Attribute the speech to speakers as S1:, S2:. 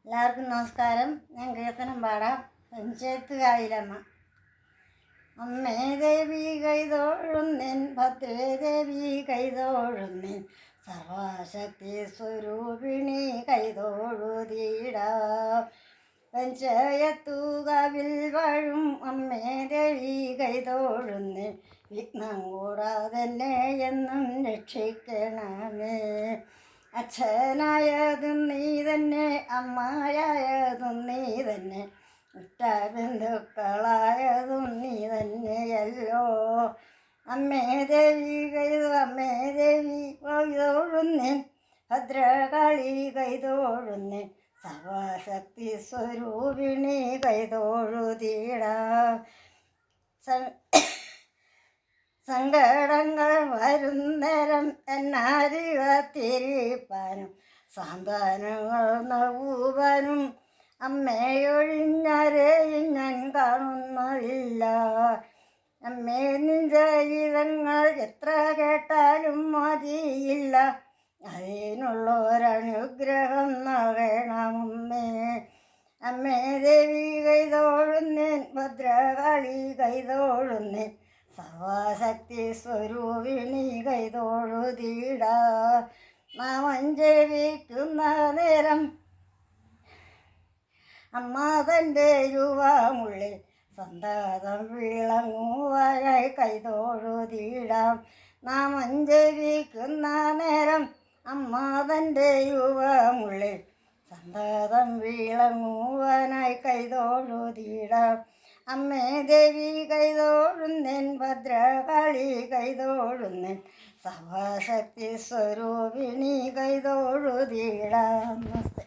S1: എല്ലാവർക്കും നമസ്കാരം. ഞാൻ കീർത്തനം പാടാം. പഞ്ചായത്ത് കാവിലമ്മ. അമ്മേ ദേവി കൈതോഴുന്നിൻ, ഭദ്രേ ദേവി കൈതോഴുന്നിൻ, സർവശക്തി സ്വരൂപിണി കൈതോഴുതീടാം. പഞ്ചായത്തു കാവിൽ വാഴും അമ്മേ ദേവി കൈതോഴുന്നിൻ, വിഘ്നം കൂടാതെന്നെ എന്നും രക്ഷിക്കണമേ. അച്ഛനായതും നീ തന്നെ, അമ്മായായതും നീ തന്നെ, ഉറ്റബന്ധുക്കളായതും നീ തന്നെയല്ലോ. അമ്മേ ദേവി അമ്മേ ദേവി കൈതോഴുന്നേൻ, ഭദ്രകാളി കൈതോഴുന്നേൻ, സർവശക്തി സ്വരൂപിണി കൈതോഴുതീടാം. സങ്കടങ്ങൾ വരുന്നേരം എന്നാരികത്തിരിപ്പാനും സാന്ത്വനങ്ങൾ നൽകുവാനും അമ്മയൊഴിഞ്ഞാരെയും ഞാൻ കാണുന്നതില്ല. അമ്മേ നിൻ ചരിതങ്ങൾ എത്ര കേട്ടാലും മതിയില്ല, അതിനുള്ളൊരനുഗ്രഹം നൽകണമമ്മേ. അമ്മേ ദേവി കൈതോഴുന്നേൻ, ഭദ്രകാളി കൈതോഴുന്നേൻ, സർവശക്തി സ്വരൂപിണി കൈതോഴുതീടാം. നാമം ജപിക്കുന്ന നേരം അമ്മ തൻ്റെ യുവാമുള്ളിൽ സന്തതം വിളങ്ങുവാനായി കൈതോഴുതീടാം. നാമം ജപിക്കുന്ന നേരം അമ്മ തൻ്റെ യുവാമുള്ളിൽ സന്തതം വിളങ്ങുവാനായി കൈതോഴുതീടാം. അമ്മേ ദേവി കൈതോഴുന്നേൻ, ഭദ്രകാളി കൈതോഴുന്നേൻ, സർവശക്തി സ്വരൂപിണി കൈതോഴുതീടാം. നമസ്തേ.